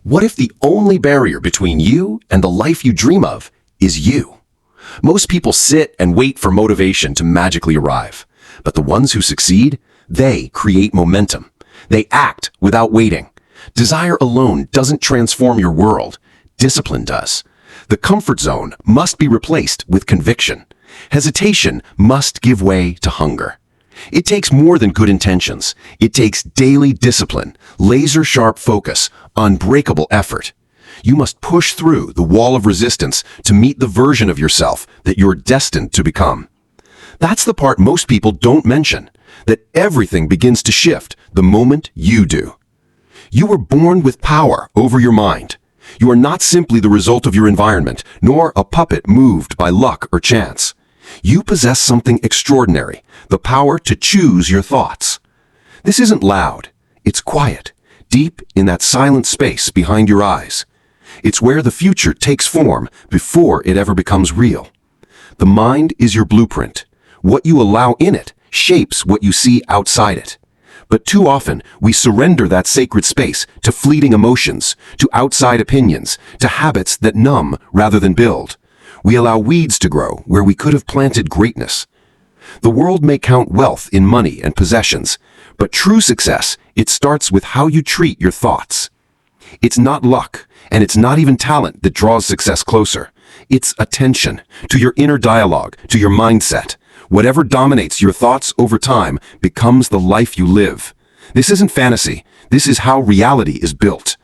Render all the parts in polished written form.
What if the only barrier between you and the life you dream of is you? Most people sit and wait for motivation to magically arrive. But the ones who succeed, they create momentum. They act without waiting. Desire alone doesn't transform your world. Discipline does. The comfort zone must be replaced with conviction. Hesitation must give way to hunger. It takes more than good intentions. It takes daily discipline, laser-sharp focus, unbreakable effort. You must push through the wall of resistance to meet the version of yourself that you're destined to become. That's the part most people don't mention, that everything begins to shift the moment you do. You were born with power over your mind. You are not simply the result of your environment, nor a puppet moved by luck or chance. You possess something extraordinary, the power to choose your thoughts. This isn't loud. It's quiet, deep in that silent space behind your eyes. It's where the future takes form before it ever becomes real. The mind is your blueprint. What you allow in it shapes what you see outside it. But too often, we surrender that sacred space to fleeting emotions, to outside opinions, to habits that numb rather than build. We allow weeds to grow where we could have planted greatness. The world may count wealth in money and possessions, but true success, it starts with how you treat your thoughts. It's not luck, and it's not even talent that draws success closer. It's attention to your inner dialogue, to your mindset. Whatever dominates your thoughts over time becomes the life you live. This isn't fantasy. This is how reality is built.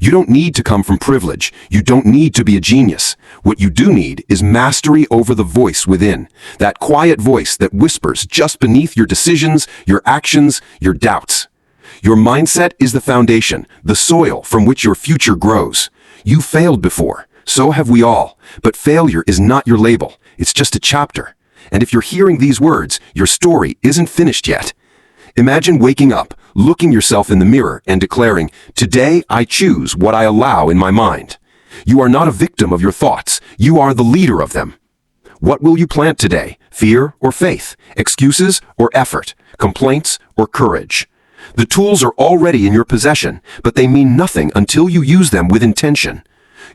You don't need to come from privilege. You don't need to be a genius. What you do need is mastery over the voice within, that quiet voice that whispers just beneath your decisions, your actions, your doubts. Your mindset is the foundation, the soil from which your future grows. You failed before. So have we all. But failure is not your label. It's just a chapter. And if you're hearing these words, your story isn't finished yet. Imagine waking up, looking yourself in the mirror and declaring, "Today I choose what I allow in my mind." You are not a victim of your thoughts. You are the leader of them. What will you plant today? Fear or faith? Excuses or effort? Complaints or courage? The tools are already in your possession, but they mean nothing until you use them with intention.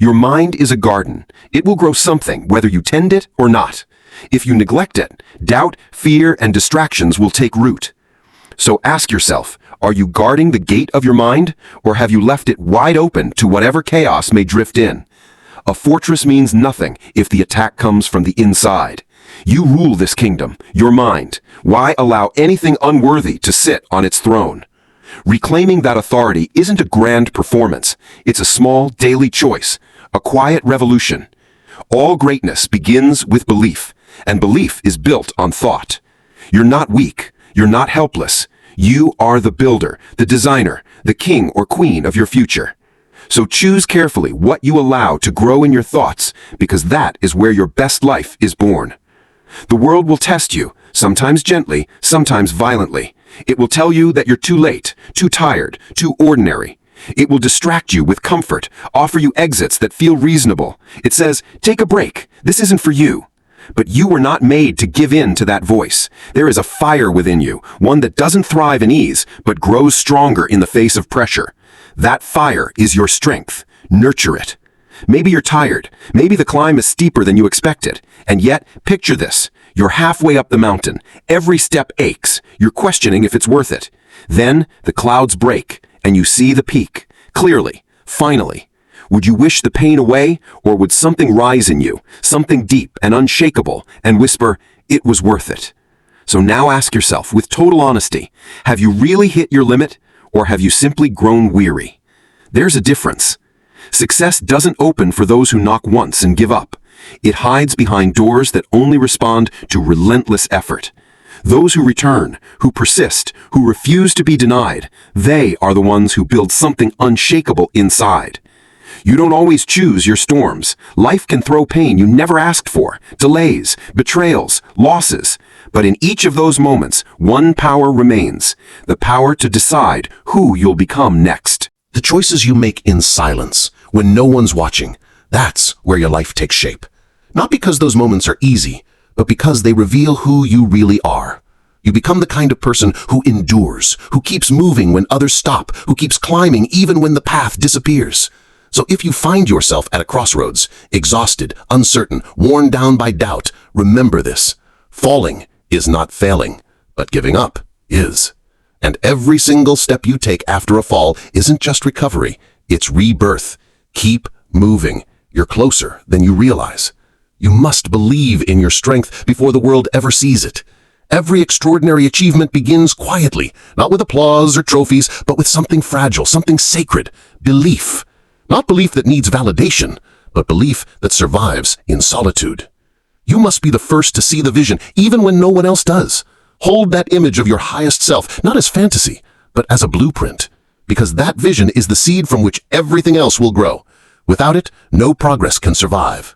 Your mind is a garden. It will grow something whether you tend it or not. If you neglect it, doubt, fear, and distractions will take root. So ask yourself, are you guarding the gate of your mind, or have you left it wide open to whatever chaos may drift in? A fortress means nothing if the attack comes from the inside. You rule this kingdom, your mind. Why allow anything unworthy to sit on its throne? Reclaiming that authority isn't a grand performance. It's a small daily choice, a quiet revolution. All greatness begins with belief, and belief is built on thought. You're not weak. You're not helpless. You are the builder, the designer, the king or queen of your future. So choose carefully what you allow to grow in your thoughts, because that is where your best life is born. The world will test you, sometimes gently, sometimes violently. It will tell you that you're too late, too tired, too ordinary. It will distract you with comfort, offer you exits that feel reasonable. It says, take a break. This isn't for you. But you were not made to give in to that voice. There is a fire within you, one that doesn't thrive in ease, but grows stronger in the face of pressure. That fire is your strength. Nurture it. Maybe you're tired. Maybe the climb is steeper than you expected. And yet, picture this. You're halfway up the mountain. Every step aches. You're questioning if it's worth it. Then, the clouds break, and you see the peak. Clearly. Finally. Would you wish the pain away, or would something rise in you, something deep and unshakable, and whisper, it was worth it? So now ask yourself, with total honesty, have you really hit your limit, or have you simply grown weary? There's a difference. Success doesn't open for those who knock once and give up. It hides behind doors that only respond to relentless effort. Those who return, who persist, who refuse to be denied, they are the ones who build something unshakable inside. You don't always choose your storms. Life can throw pain you never asked for, delays, betrayals, losses. But in each of those moments, one power remains, the power to decide who you'll become next. The choices you make in silence, when no one's watching, that's where your life takes shape. Not because those moments are easy, but because they reveal who you really are. You become the kind of person who endures, who keeps moving when others stop, who keeps climbing even when the path disappears. So if you find yourself at a crossroads, exhausted, uncertain, worn down by doubt, remember this. Falling is not failing, but giving up is. And every single step you take after a fall isn't just recovery, it's rebirth. Keep moving. You're closer than you realize. You must believe in your strength before the world ever sees it. Every extraordinary achievement begins quietly, not with applause or trophies, but with something fragile, something sacred, belief. Not belief that needs validation, but belief that survives in solitude. You must be the first to see the vision, even when no one else does. Hold that image of your highest self, not as fantasy, but as a blueprint, because that vision is the seed from which everything else will grow. Without it, no progress can survive.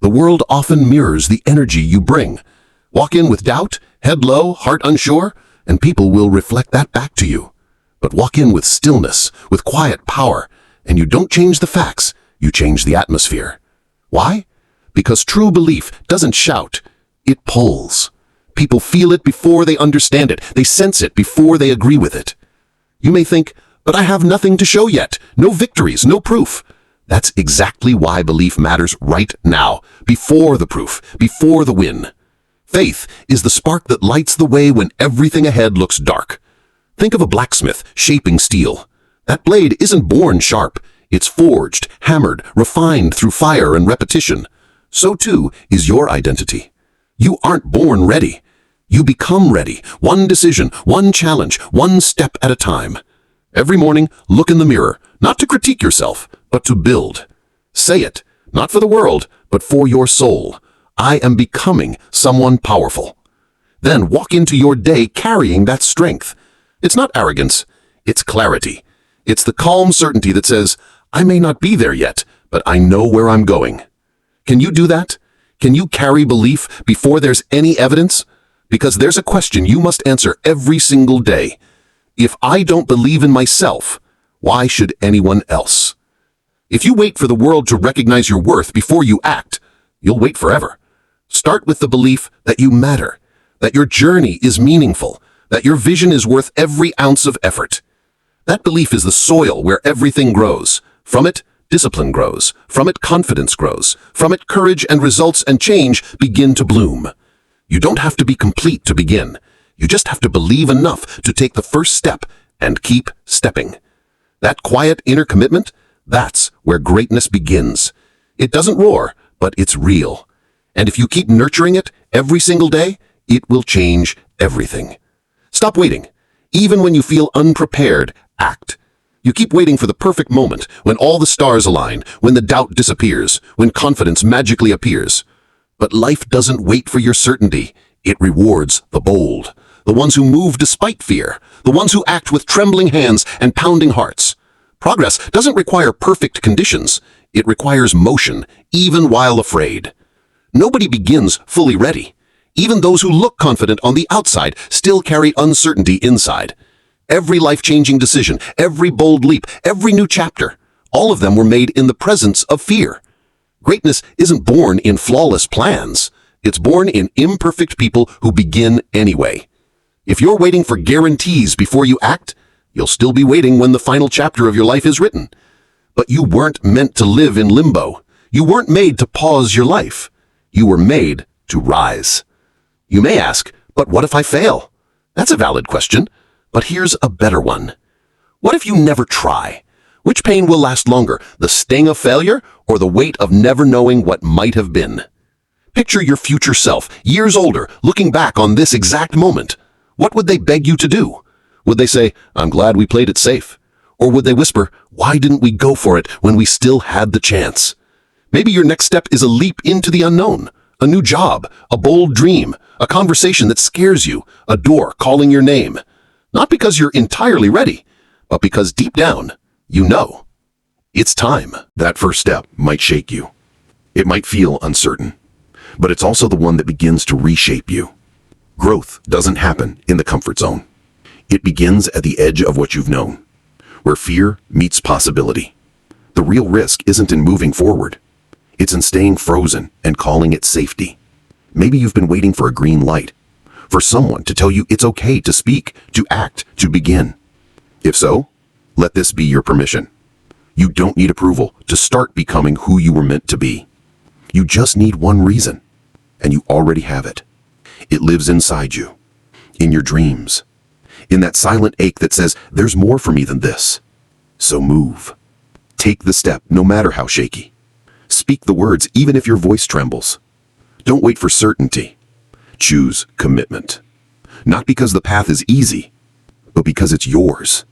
The world often mirrors the energy you bring. Walk in with doubt, head low, heart unsure, and people will reflect that back to you. But walk in with stillness, with quiet power, and you don't change the facts, you change the atmosphere. Why? Because true belief doesn't shout, it pulls. People feel it before they understand it. They sense it before they agree with it. You may think, but I have nothing to show yet. No victories, no proof. That's exactly why belief matters right now, before the proof, before the win. Faith is the spark that lights the way when everything ahead looks dark. Think of a blacksmith shaping steel. That blade isn't born sharp. It's forged, hammered, refined through fire and repetition. So too is your identity. You aren't born ready. You become ready, one decision, one challenge, one step at a time. Every morning, look in the mirror, not to critique yourself, but to build. Say it, not for the world, but for your soul. I am becoming someone powerful. Then walk into your day carrying that strength. It's not arrogance, it's clarity. It's the calm certainty that says, I may not be there yet, but I know where I'm going. Can you do that? Can you carry belief before there's any evidence? Because there's a question you must answer every single day. If I don't believe in myself, why should anyone else? If you wait for the world to recognize your worth before you act, you'll wait forever. Start with the belief that you matter, that your journey is meaningful, that your vision is worth every ounce of effort. That belief is the soil where everything grows. From it, discipline grows. From it, confidence grows. From it, courage and results and change begin to bloom. You don't have to be complete to begin. You just have to believe enough to take the first step and keep stepping. That quiet inner commitment, that's where greatness begins. It doesn't roar, but it's real. And if you keep nurturing it every single day, it will change everything. Stop waiting. Even when you feel unprepared, act. You keep waiting for the perfect moment, when all the stars align, when the doubt disappears, when confidence magically appears. But life doesn't wait for your certainty. It rewards the bold, the ones who move despite fear, the ones who act with trembling hands and pounding hearts. Progress doesn't require perfect conditions. It requires motion, even while afraid. Nobody begins fully ready. Even those who look confident on the outside still carry uncertainty inside. Every life-changing decision, every bold leap, every new chapter, all of them were made in the presence of fear. Greatness isn't born in flawless plans. It's born in imperfect people who begin anyway. If you're waiting for guarantees before you act, you'll still be waiting when the final chapter of your life is written. But you weren't meant to live in limbo. You weren't made to pause your life. You were made to rise. You may ask, but what if I fail? That's a valid question, but here's a better one. What if you never try? Which pain will last longer, the sting of failure or the weight of never knowing what might have been? Picture your future self, years older, looking back on this exact moment. What would they beg you to do? Would they say, I'm glad we played it safe? Or would they whisper, why didn't we go for it when we still had the chance? Maybe your next step is a leap into the unknown, a new job, a bold dream, a conversation that scares you, a door calling your name. Not because you're entirely ready, but because deep down, you know. It's time. That first step might shake you. It might feel uncertain, but it's also the one that begins to reshape you. Growth doesn't happen in the comfort zone. It begins at the edge of what you've known, where fear meets possibility. The real risk isn't in moving forward. It's in staying frozen and calling it safety. Maybe you've been waiting for a green light, for someone to tell you it's okay to speak, to act, to begin. If so, let this be your permission. You don't need approval to start becoming who you were meant to be. You just need one reason, and you already have it. It lives inside you, in your dreams, in that silent ache that says, there's more for me than this. So move. Take the step, no matter how shaky. Speak the words, even if your voice trembles. Don't wait for certainty. Choose commitment. Not because the path is easy, but because it's yours.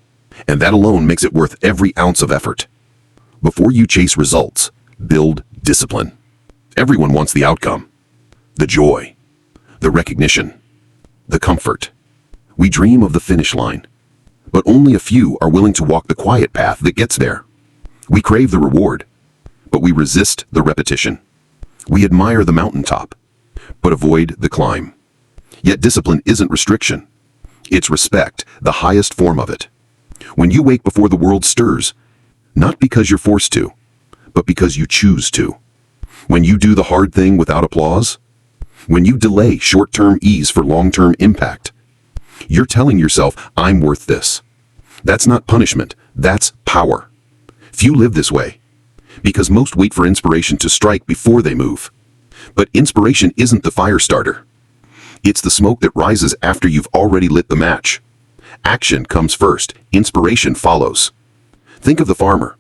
And that alone makes it worth every ounce of effort. Before you chase results, build discipline. Everyone wants the outcome, the joy, the recognition, the comfort. We dream of the finish line, but only a few are willing to walk the quiet path that gets there. We crave the reward, but we resist the repetition. We admire the mountaintop, but avoid the climb. Yet discipline isn't restriction. It's respect, the highest form of it. When you wake before the world stirs, not because you're forced to, but because you choose to. When you do the hard thing without applause, when you delay short-term ease for long-term impact, you're telling yourself, I'm worth this. That's not punishment, that's power. Few live this way, because most wait for inspiration to strike before they move. But inspiration isn't the fire starter. It's the smoke that rises after you've already lit the match. Action comes first, inspiration follows. Think of the farmer.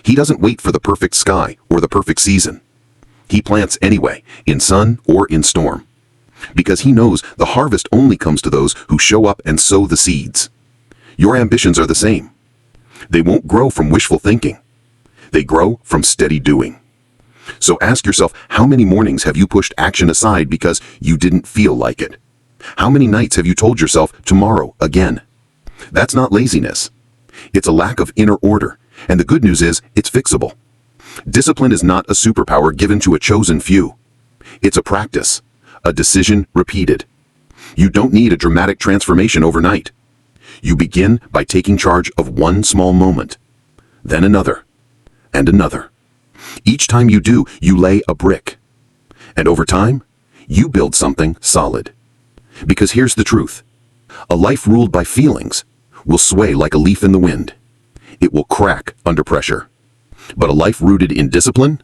He doesn't wait for the perfect sky or the perfect season. He plants anyway, in sun or in storm. Because he knows the harvest only comes to those who show up and sow the seeds. Your ambitions are the same. They won't grow from wishful thinking. They grow from steady doing. So ask yourself, how many mornings have you pushed action aside because you didn't feel like it? How many nights have you told yourself, tomorrow again? That's not laziness. It's a lack of inner order, and the good news is, it's fixable. Discipline is not a superpower given to a chosen few. It's a practice, a decision repeated. You don't need a dramatic transformation overnight. You begin by taking charge of one small moment, then another, and another. Each time you do, you lay a brick. And over time, you build something solid. Because here's the truth. A life ruled by feelings will sway like a leaf in the wind. It will crack under pressure. But a life rooted in discipline,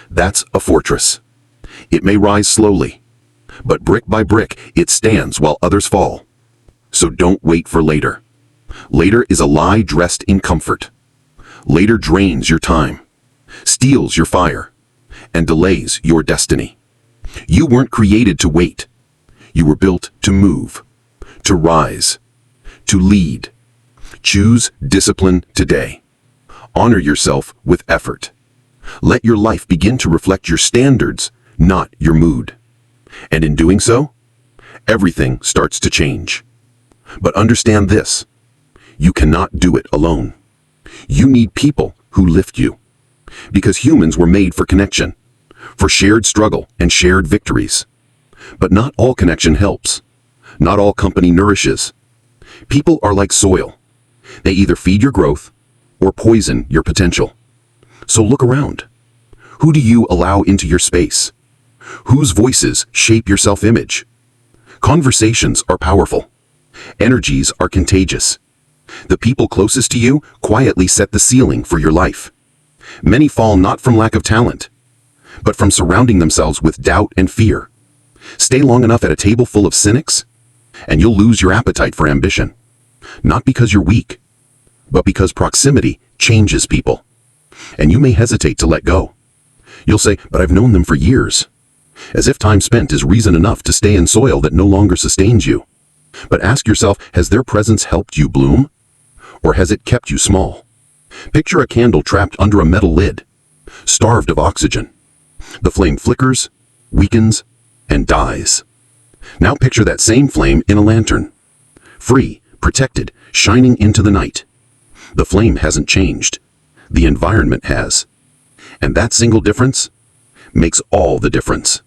that's a fortress. It may rise slowly, but brick by brick, it stands while others fall. So don't wait for later. Later is a lie dressed in comfort. Later drains your time, steals your fire, and delays your destiny. You weren't created to wait. You were built to move, to rise, to lead. Choose discipline today. Honor yourself with effort. Let your life begin to reflect your standards, not your mood. And in doing so, everything starts to change. But understand this, you cannot do it alone. You need people who lift you. Because humans were made for connection, for shared struggle and shared victories. But not all connection helps. Not all company nourishes. People are like soil. They either feed your growth or poison your potential. So look around. Who do you allow into your space? Whose voices shape your self-image? Conversations are powerful. Energies are contagious. The people closest to you quietly set the ceiling for your life. Many fall not from lack of talent, but from surrounding themselves with doubt and fear. Stay long enough at a table full of cynics, and you'll lose your appetite for ambition. Not because you're weak, but because proximity changes people. And you may hesitate to let go. You'll say, but I've known them for years. As if time spent is reason enough to stay in soil that no longer sustains you. But ask yourself, has their presence helped you bloom? Or has it kept you small? Picture a candle trapped under a metal lid, starved of oxygen. The flame flickers, weakens, and dies. Now picture that same flame in a lantern. Free, protected, shining into the night. The flame hasn't changed. The environment has. And that single difference makes all the difference.